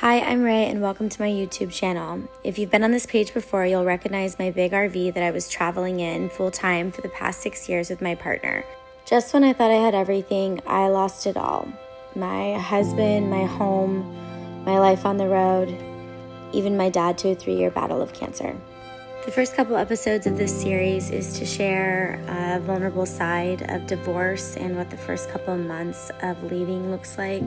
Hi, I'm Ray and welcome to my YouTube channel. If you've been on this page before, you'll recognize my big RV that I was traveling in full-time for the past 6 years with my partner. Just when I thought I had everything, I lost it all. My husband, my home, my life on the road, even my dad to a 3-year battle of cancer. The first couple episodes of this series is to share a vulnerable side of divorce and what the first couple of months of leaving looks like,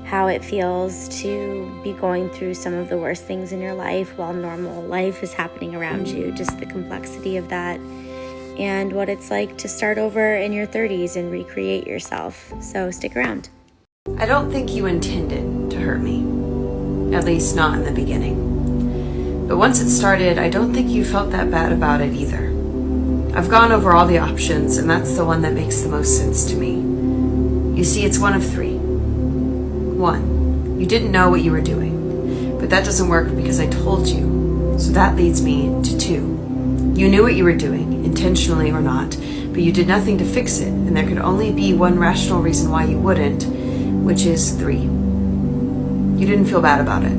how it feels to be going through some of the worst things in your life while normal life is happening around you, just the complexity of that, and what it's like to start over in your 30s and recreate yourself. So stick around. I don't think you intended to hurt me, at least not in the beginning. But once it started, I don't think you felt that bad about it either. I've gone over all the options, and that's the one that makes the most sense to me. You see, it's one of three. 1, you didn't know what you were doing, but that doesn't work because I told you. So that leads me to 2. You knew what you were doing, intentionally or not, but you did nothing to fix it, and there could only be one rational reason why you wouldn't, which is 3. You didn't feel bad about it.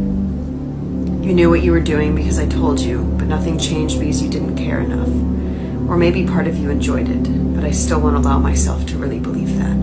You knew what you were doing because I told you, but nothing changed because you didn't care enough. Or maybe part of you enjoyed it, but I still won't allow myself to really believe that.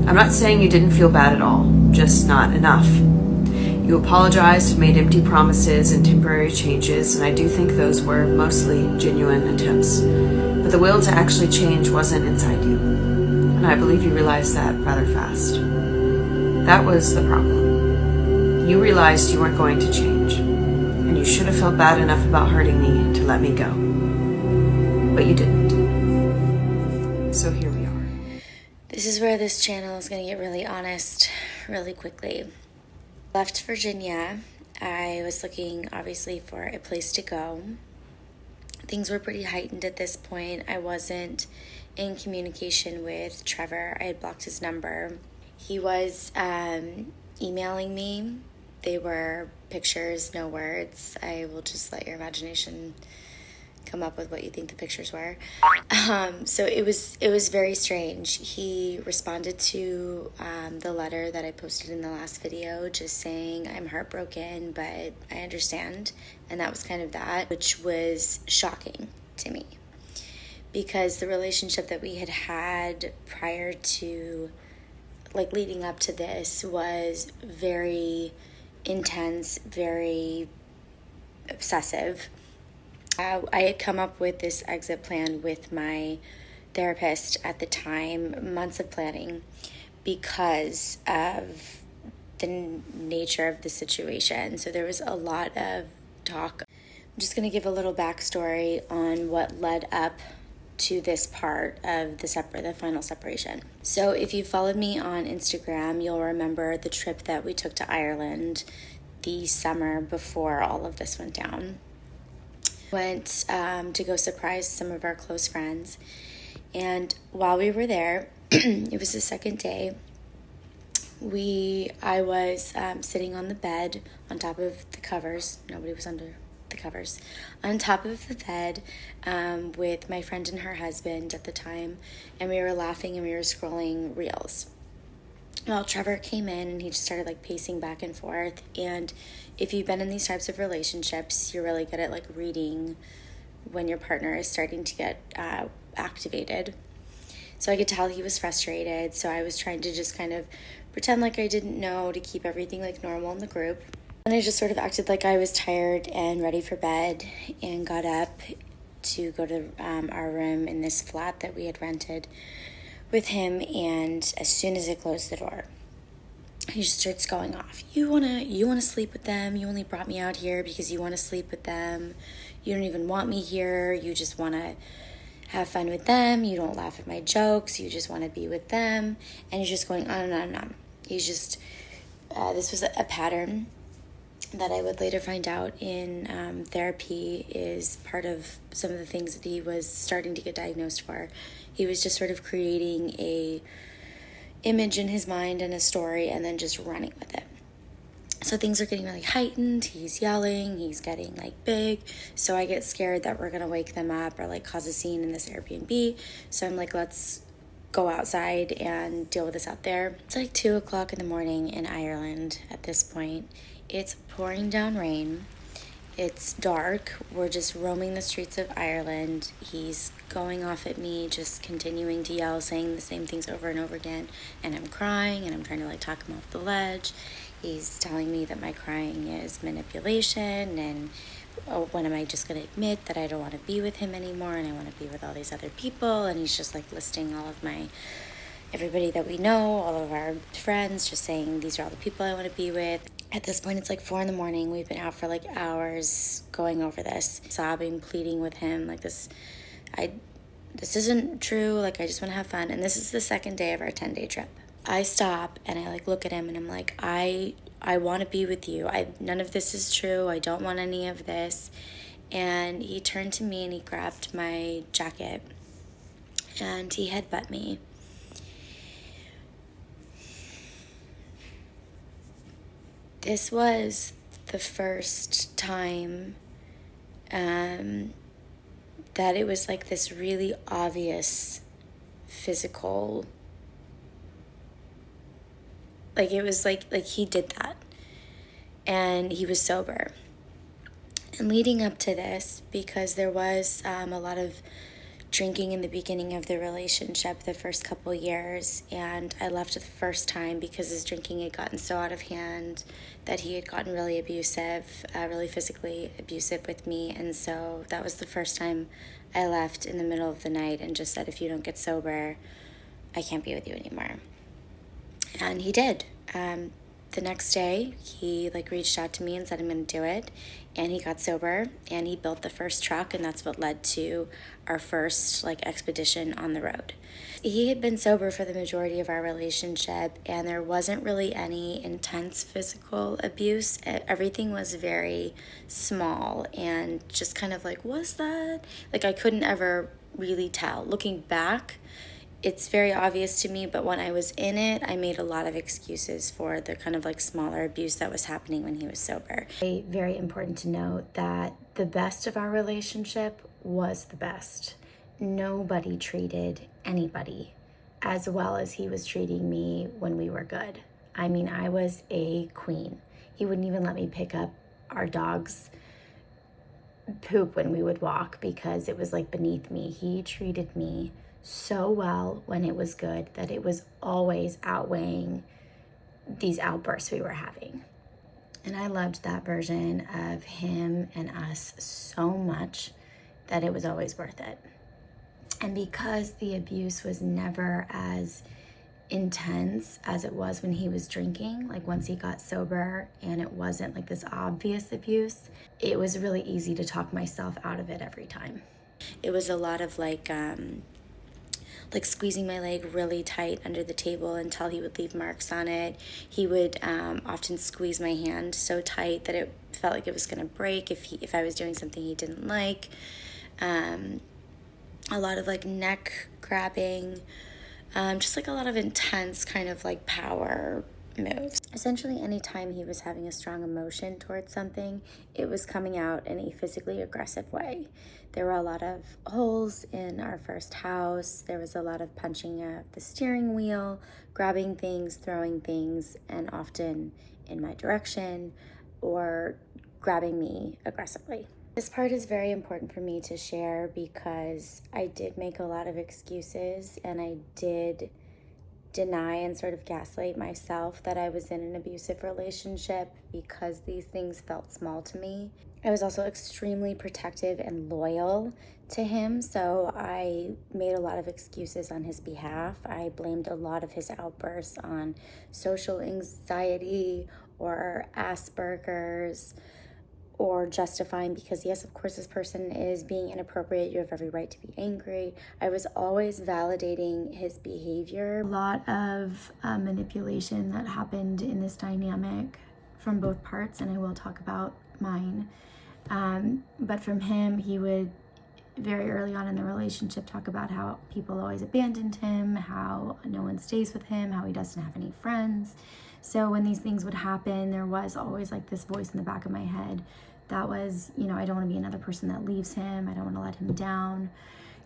I'm not saying you didn't feel bad at all, just not enough. You apologized and made empty promises and temporary changes, and I do think those were mostly genuine attempts. But the will to actually change wasn't inside you, and I believe you realized that rather fast. That was the problem. You realized you weren't going to change, and you should have felt bad enough about hurting me to let me go. But you didn't. So here we are. This is where this channel is going to get really honest really quickly. Left Virginia. I was looking obviously for a place to go. Things were pretty heightened at this point. I wasn't in communication with Trevor. I had blocked his number. He was emailing me. They were pictures, no words. I will just let your imagination come up with what you think the pictures were. So it was very strange. He responded to the letter that I posted in the last video, just saying, I'm heartbroken, but I understand. And that was kind of that, which was shocking to me. Because the relationship that we had prior to, like leading up to this, was very intense, very obsessive. I had come up with this exit plan with my therapist at the time, months of planning, because of the nature of the situation. So there was a lot of talk. I'm just going to give a little backstory on what led up to this part of the final separation. So if you followed me on Instagram, you'll remember the trip that we took to Ireland the summer before all of this went down. Went to go surprise some of our close friends, and while we were there, it was the second day. I was sitting on the bed on top of the covers. Nobody was under the covers. On top of the bed with my friend and her husband at the time, and we were laughing and we were scrolling reels. Well, Trevor came in and he just started like pacing back and forth. And if you've been in these types of relationships, you're really good at like reading when your partner is starting to get activated. So I could tell he was frustrated. So I was trying to just kind of pretend like I didn't know to keep everything like normal in the group. And I just sort of acted like I was tired and ready for bed and got up to go to our room in this flat that we had rented with him. And as soon as I closed the door, he just starts going off. You wanna sleep with them? You only brought me out here because you want to sleep with them. You don't even want me here. You just want to have fun with them. You don't laugh at my jokes. You just want to be with them. And he's just going on and on and on. He's just, this was a pattern that I would later find out in therapy is part of some of the things that he was starting to get diagnosed for. He was just sort of creating a image in his mind and a story and then just running with it. So things are getting really heightened. He's yelling, he's getting like big. So I get scared that we're going to wake them up or like cause a scene in this Airbnb. So I'm like, let's go outside and deal with this out there. It's like 2 o'clock in the morning in Ireland at this point. It's pouring down rain. It's dark. We're just roaming the streets of Ireland. He's going off at me, just continuing to yell, saying the same things over and over again. And I'm crying, and I'm trying to like talk him off the ledge. He's telling me that my crying is manipulation, and when am I just going to admit that I don't want to be with him anymore, and I want to be with all these other people. And he's just like listing all of everybody that we know, all of our friends, just saying these are all the people I want to be with. At this point, it's like 4 in the morning. We've been out for like hours going over this, sobbing, pleading with him like this isn't true. Like, I just want to have fun. And this is the second day of our 10-day trip. I stop and I like look at him and I'm like, I want to be with you. None of this is true. I don't want any of this. And he turned to me and he grabbed my jacket and he headbutt me. This was the first time that it was like this really obvious physical, like it was like he did that and he was sober. And leading up to this, because there was a lot of drinking in the beginning of the relationship, the first couple years, and I left the first time because his drinking had gotten so out of hand that he had gotten really abusive, really physically abusive with me. And so that was the first time I left in the middle of the night and just said, if you don't get sober, I can't be with you anymore. And he did. The next day, he like reached out to me and said, I'm going to do it. And he got sober and he built the first truck, and that's what led to our first like expedition on the road. He had been sober for the majority of our relationship, and there wasn't really any intense physical abuse. Everything was very small and just kind of like, was that? Like, I couldn't ever really tell. Looking back, it's very obvious to me, but when I was in it, I made a lot of excuses for the kind of like smaller abuse that was happening when he was sober. Very important to note that the best of our relationship was the best. Nobody treated anybody as well as he was treating me when we were good. I mean, I was a queen. He wouldn't even let me pick up our dog's poop when we would walk because it was like beneath me. He treated me so well when it was good that it was always outweighing these outbursts we were having. And I loved that version of him and us so much that it was always worth it. And because the abuse was never as intense as it was when he was drinking, like once he got sober and it wasn't like this obvious abuse, it was really easy to talk myself out of it every time. It was a lot of like squeezing my leg really tight under the table until he would leave marks on it. He would often squeeze my hand so tight that it felt like it was going to break if I was doing something he didn't like. A lot of like neck grabbing, just like a lot of intense kind of like power moves. Essentially, anytime he was having a strong emotion towards something, it was coming out in a physically aggressive way. There were a lot of holes in our first house. There was a lot of punching at the steering wheel, grabbing things, throwing things, and often in my direction or grabbing me aggressively. This part is very important for me to share because I did make a lot of excuses and I did deny and sort of gaslight myself that I was in an abusive relationship because these things felt small to me. I was also extremely protective and loyal to him, so I made a lot of excuses on his behalf. I blamed a lot of his outbursts on social anxiety or Asperger's, or justifying because, yes, of course, this person is being inappropriate. You have every right to be angry. I was always validating his behavior. A lot of manipulation that happened in this dynamic from both parts, and I will talk about mine. But from him, he would very early on in the relationship talk about how people always abandoned him, how no one stays with him, how he doesn't have any friends. So when these things would happen, there was always like this voice in the back of my head that was, I don't want to be another person that leaves him. I don't want to let him down.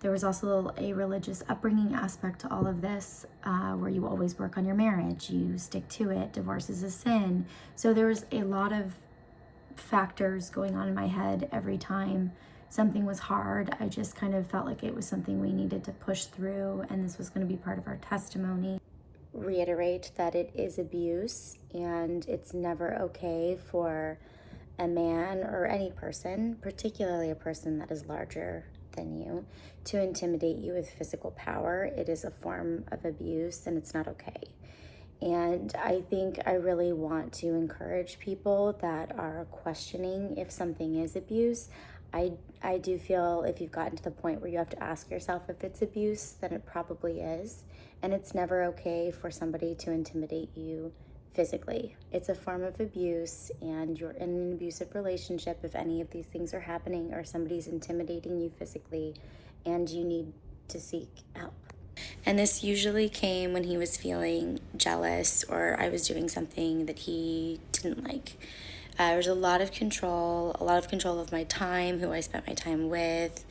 There was also a religious upbringing aspect to all of this, where you always work on your marriage, you stick to it, divorce is a sin. So there was a lot of factors going on in my head every time something was hard. I just kind of felt like it was something we needed to push through, and this was going to be part of our testimony. Reiterate that it is abuse, and it's never okay for a man or any person, particularly a person that is larger than you, to intimidate you with physical power. It is a form of abuse, and it's not okay. And I think I really want to encourage people that are questioning if something is abuse. I do feel if you've gotten to the point where you have to ask yourself if it's abuse, then it probably is. And it's never okay for somebody to intimidate you physically. It's a form of abuse, and you're in an abusive relationship if any of these things are happening or somebody's intimidating you physically, and you need to seek help. And this usually came when he was feeling jealous or I was doing something that he didn't like. There was a lot of control of my time, who I spent my time with,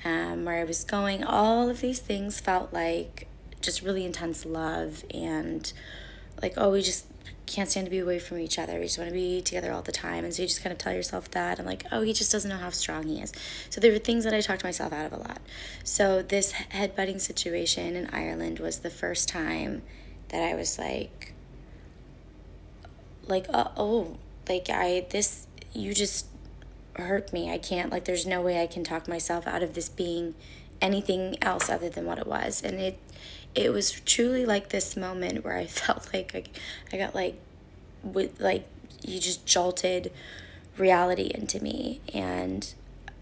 where I was going. All of these things felt like just really intense love, and like, oh, we just can't stand to be away from each other. We just want to be together all the time. And so you just kind of tell yourself that, and like, oh, he just doesn't know how strong he is. So there were things that I talked myself out of a lot. So this headbutting situation in Ireland was the first time that I was like, you just hurt me. I can't, like, there's no way I can talk myself out of this being anything else other than what it was. And it was truly like this moment where I felt like I got you just jolted reality into me. And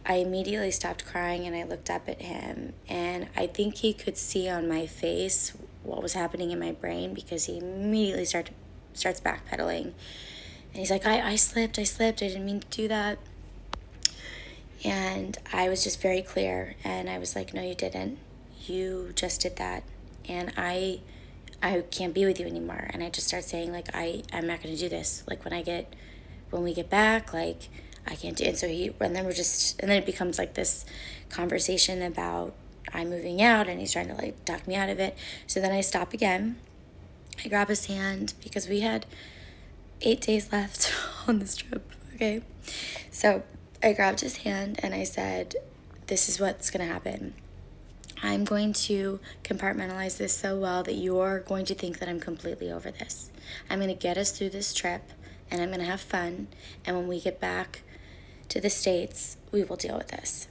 I immediately stopped crying, and I looked up at him, and I think he could see on my face what was happening in my brain, because he immediately starts backpedaling. And he's like, I slipped, I didn't mean to do that. And I was just very clear, and I was like, no, you didn't. You just did that, and I can't be with you anymore. And I just start saying, like, I'm not going to do this. Like, when we get back, like, I can't do it. And then it becomes like this conversation about I'm moving out, and he's trying to like talk me out of it. So then I stop again. I grab his hand, because we had 8 days left on this trip. Okay. So I grabbed his hand and I said, this is what's going to happen. I'm going to compartmentalize this so well that you're going to think that I'm completely over this. I'm going to get us through this trip, and I'm going to have fun. And when we get back to the States, we will deal with this.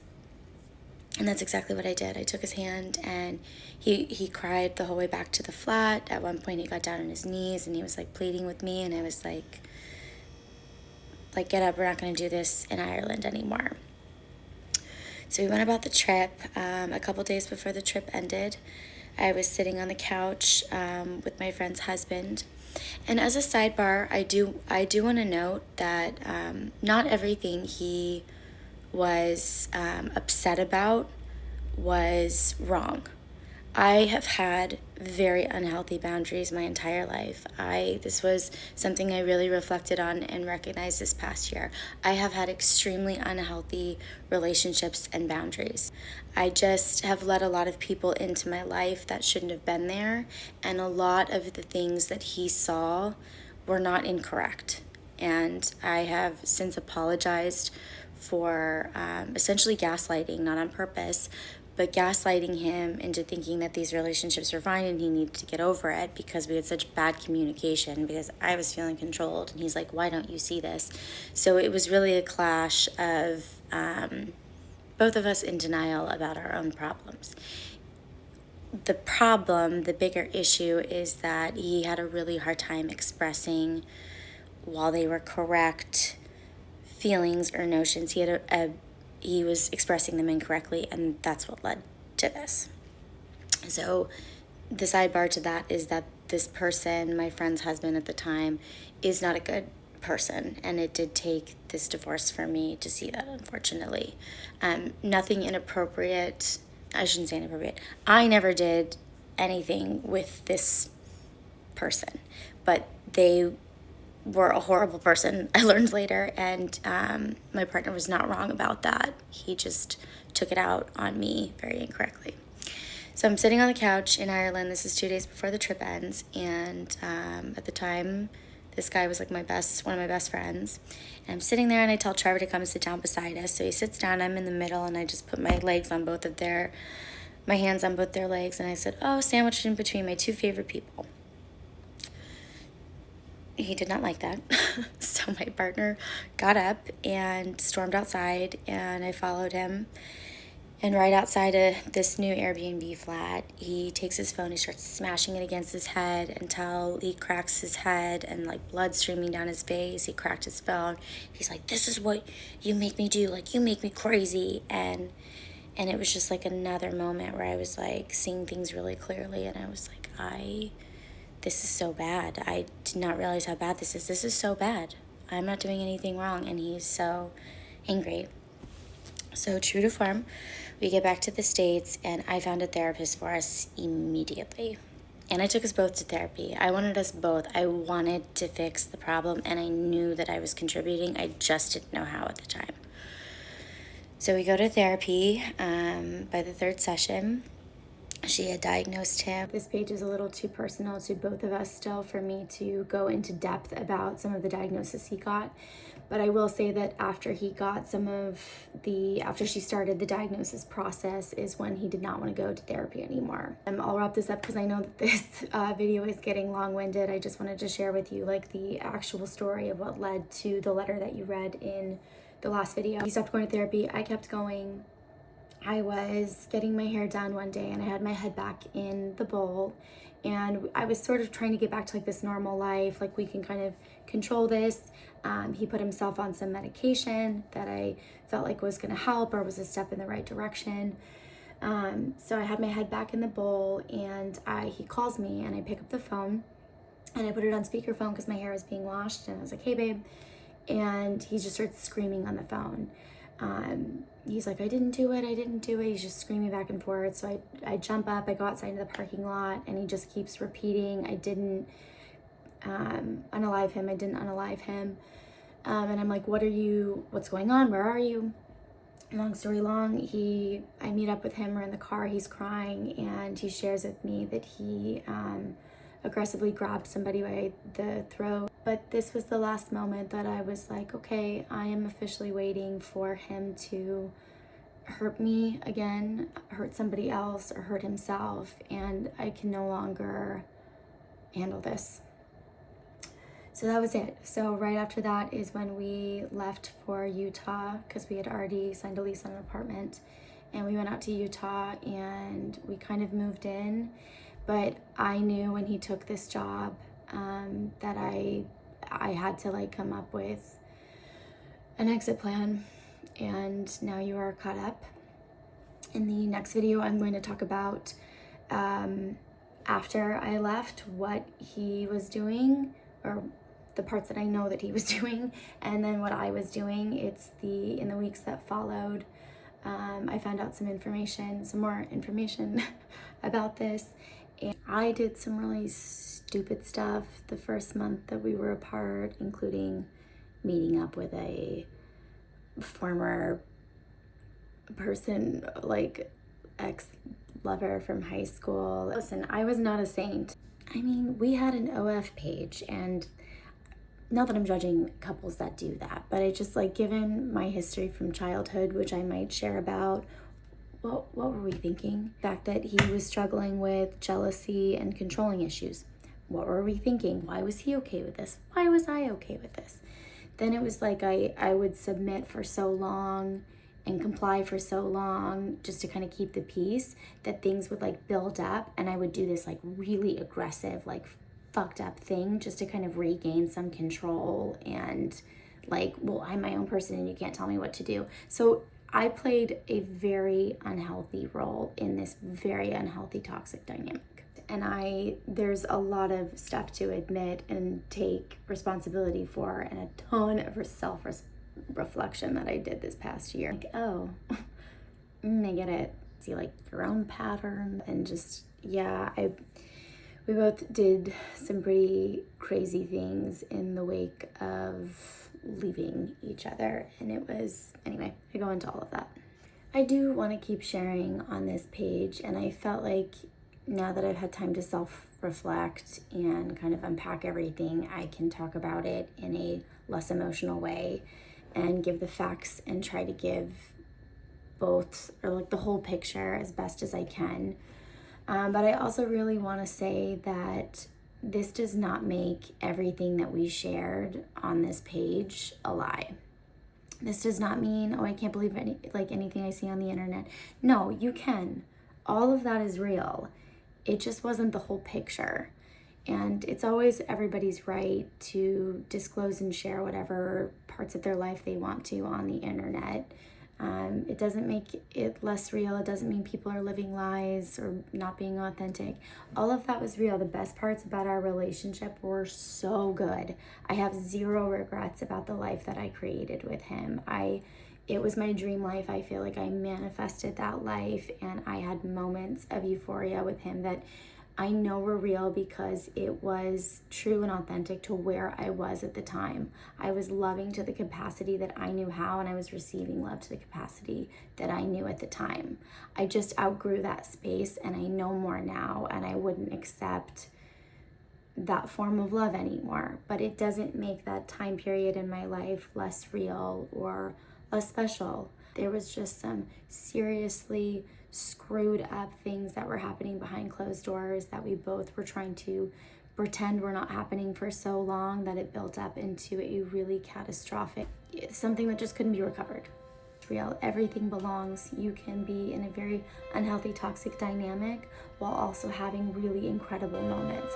And that's exactly what I did. I took his hand, and he cried the whole way back to the flat. At one point, he got down on his knees, and he was like pleading with me. And I was like, get up. We're not going to do this in Ireland anymore. So we went about the trip. A couple days before the trip ended, I was sitting on the couch with my friend's husband. And as a sidebar, I do want to note that not everything he was upset about was wrong. I have had very unhealthy boundaries my entire life. This was something I really reflected on and recognized this past year. I have had extremely unhealthy relationships and boundaries. I just have let a lot of people into my life that shouldn't have been there, and a lot of the things that he saw were not incorrect. And I have since apologized for essentially gaslighting, not on purpose, but gaslighting him into thinking that these relationships were fine and he needed to get over it, because we had such bad communication, because I was feeling controlled and he's like, why don't you see this? So it was really a clash of both of us in denial about our own problems. The bigger issue is that he had a really hard time expressing, while they were correct feelings or notions, he was expressing them incorrectly, and that's what led to this. So the sidebar to that is that this person, my friend's husband at the time, is not a good person, and it did take this divorce for me to see that, unfortunately. Nothing inappropriate. I shouldn't say inappropriate. I never did anything with this person, but they were a horrible person, I learned later, and my partner was not wrong about that. He just took it out on me very incorrectly. So I'm sitting on the couch in Ireland. This is 2 days before the trip ends, and at the time, this guy was like one of my best friends. And I'm sitting there, and I tell Trevor to come sit down beside us. So he sits down. I'm in the middle, and I just put my hands on both their legs, and I said, "Oh, sandwiched in between my two favorite people." He did not like that. So my partner got up and stormed outside, and I followed him. And right outside of this new Airbnb flat, he takes his phone, he starts smashing it against his head until he cracks his head and like blood streaming down his face. He cracked his phone. He's like, "This is what you make me do. Like, you make me crazy." And it was just like another moment where I was like seeing things really clearly, and I was like, this is so bad. I did not realize how bad this is. This is so bad. I'm not doing anything wrong, and he's so angry. So true to form, we get back to the States, and I found a therapist for us immediately. And I took us both to therapy. I wanted us both. I wanted to fix the problem, and I knew that I was contributing. I just didn't know how at the time. So we go to therapy. By the third session, she had diagnosed him. This page is a little too personal to both of us still for me to go into depth about some of the diagnosis he got. But I will say that after she started the diagnosis process is when he did not want to go to therapy anymore. I'll wrap this up because I know that this video is getting long-winded. I just wanted to share with you like the actual story of what led to the letter that you read in the last video. He stopped going to therapy. I kept going. I was getting my hair done one day, and I had my head back in the bowl, and I was sort of trying to get back to like this normal life, like we can kind of control this. He put himself on some medication that I felt like was going to help or was a step in the right direction. So I had my head back in the bowl, and he calls me, and I pick up the phone, and I put it on speakerphone because my hair was being washed, and I was like, "Hey, babe," and he just starts screaming on the phone. He's like, I didn't do it. He's just screaming back and forth. So I jump up, I go outside into the parking lot, and he just keeps repeating, I didn't unalive him. And I'm like, what's going on? Where are you? Long story long, I meet up with him, we're in the car, he's crying, and he shares with me that he aggressively grabbed somebody by the throat. But this was the last moment that I was like, okay, I am officially waiting for him to hurt me again, hurt somebody else, or hurt himself, and I can no longer handle this. So that was it. So right after that is when we left for Utah, because we had already signed a lease on an apartment, and we went out to Utah, and we kind of moved in. But I knew when he took this job that I had to like come up with an exit plan, and now you are caught up. In the next video, I'm going to talk about after I left, what he was doing, or the parts that I know that he was doing, and then what I was doing. In the weeks that followed, I found out some more information about this. And I did some really stupid stuff the first month that we were apart, including meeting up with a former person, like ex-lover from high school. Listen, I was not a saint. I mean, we had an OF page, and not that I'm judging couples that do that, but I just like, given my history from childhood, which I might share about, what were we thinking? The fact that he was struggling with jealousy and controlling issues. What were we thinking? Why was he okay with this? Why was I okay with this? Then it was like I would submit for so long and comply for so long just to kind of keep the peace, that things would like build up, and I would do this like really aggressive, like fucked up thing just to kind of regain some control, and like, well, I'm my own person and you can't tell me what to do. So I played a very unhealthy role in this very unhealthy toxic dynamic. And there's a lot of stuff to admit and take responsibility for, and a ton of self-reflection that I did this past year. Like, oh, I get it. See like your own pattern, and just, yeah, We both did some pretty crazy things in the wake of leaving each other, and it was, anyway, I go into all of that. I do want to keep sharing on this page, and I felt like now that I've had time to self-reflect and kind of unpack everything, I can talk about it in a less emotional way and give the facts and try to give both, or like the whole picture as best as I can. But I also really want to say that this does not make everything that we shared on this page a lie. This does not mean, oh, I can't believe anything I see on the internet. No, you can. All of that is real. It just wasn't the whole picture. And it's always everybody's right to disclose and share whatever parts of their life they want to on the internet. It doesn't make it less real. It doesn't mean people are living lies or not being authentic. All of that was real. The best parts about our relationship were so good. I have zero regrets about the life that I created with him. It was my dream life. I feel like I manifested that life, and I had moments of euphoria with him that I know were real because it was true and authentic to where I was at the time. I was loving to the capacity that I knew how, and I was receiving love to the capacity that I knew at the time. I just outgrew that space, and I know more now, and I wouldn't accept that form of love anymore. But it doesn't make that time period in my life less real or less special. There was just some seriously screwed up things that were happening behind closed doors that we both were trying to pretend were not happening for so long that it built up into a really catastrophic, something that just couldn't be recovered. It's real. Everything belongs. You can be in a very unhealthy, toxic dynamic while also having really incredible moments.